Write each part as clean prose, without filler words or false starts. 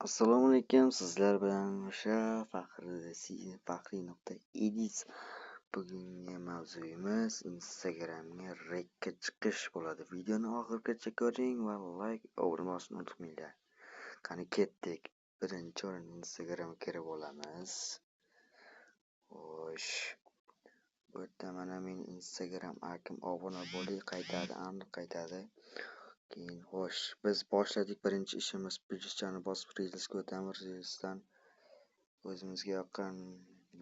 Assalomu alaykum, sizlar bilan o'sha faxriy.edis. Bugungi mavzuyimiz Instagramga rekka chiqish bo'ladi. Videoni oxirigacha ko'ring va like, obuna bosishni unutmanglar. Qani ketdik. Birinchi o'rin Instagramga kirib olamiz. Xo'sh. Bu yerda mana men Instagram akim obuna bo'ling qaytadi, aniq qaytadi. Keyin xo'sh, biz boshladik. Birinchi ishimiz plyuschani bosib Reels'ga o'tamiz. Reels'dan o'zimizga yoqqan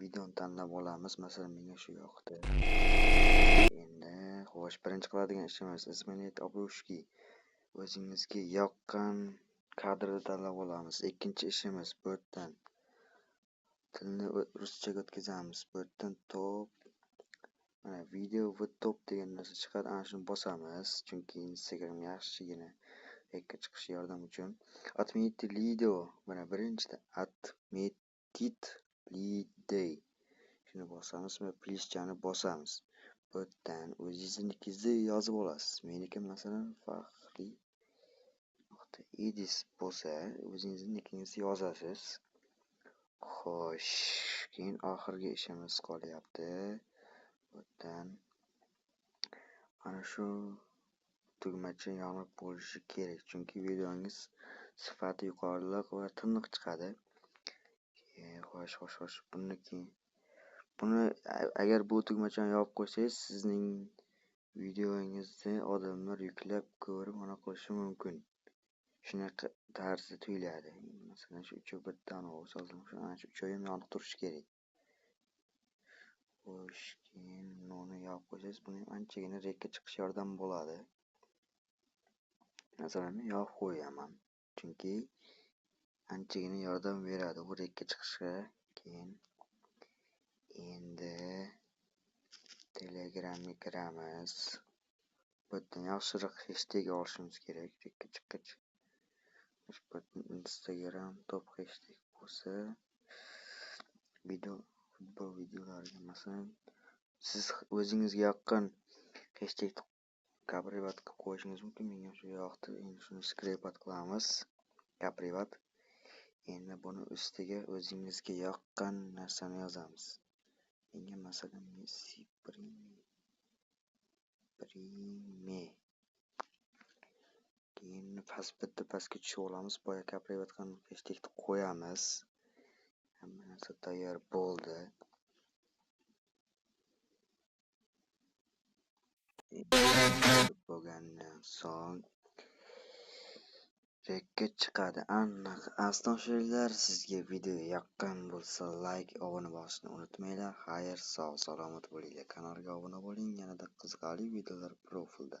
videoni tanlab olamiz. Masalan, menga shu yoqdi. Endi xo'sh, birinchi qiladigan ishimiz izmenit obrushki. O'zingizga yoqqan kadrni tanlab olamiz. Ikkinchi ishimiz bu yerdan tilni ruschaga o'tkazamiz. Bu yerdan top mana video va top degan narsa chiqadi. Ana shuni bosamiz, chunki Instagram yaxshigina rekka chiqishga yordam uchun. Отметить video mana birinchida отметить video. Shuni bosamiz va plyuschani bosamiz. Bu yerdan o'zingizni yozib olasiz. Meniki masalan faxriy.edis bo'lsa, o'zingizni yozasiz. Xo'sh, keyin oxirgi ishimiz qolyapti. Bu yerdan ana shu tugmacha yonib bo'lishi kerak, chunki videongiz sifati yuqoriroq va tiniq chiqadi. Xo'sh, buni agar bu tugmachani yopib qo'ysangiz, sizning videongizni odamlar yuklab ko'rib, mana qilishi mumkin. Shunaqa tarzda tuyuladi. Masalan, shu uchoq bittadan yozilgan, ana shu uchoq ham yonib turishi kerak. Xo'sh, keyin buni yopib qo'ysangiz, buni ham anchagina rekka chiqish yordam bo'ladi. Masalan, men yopib qo'yaman, chunki anchagina yordam beradi bu rekka chiqishga. Keyin endi Telegramga kiramiz. Bu yerdan yaxshiroq hashtag olishimiz kerak rekka chiqqach. Instagram top hashtag bo'lsa, futbol videolariga masalan, siz o'zingizga yoqqan hashtag kaprivat qilib qo'yishingiz mumkin. Menga shu yoqdi. Endi shuni skrepat qilamiz. Kaprivat. Endi buni ustiga o'zingizga yoqqan narsani yozamiz. Menga masalan Messi prime. Keyin bitta pastga tushib olamiz. Boya kaprivat qilgan hashtagni qo'yamiz. Hamma narsa tayyor bo'ldi. Bo'lgandan so'ng rekka chiqadi. Aniq. Asnoshlar, sizga video yoqqan bo'lsa, like, obuna bosishni unutmanglar. Xayr, sog' salomat bo'linglar. Kanalga obuna bo'ling. Yanada qiziqarli videolar profilda.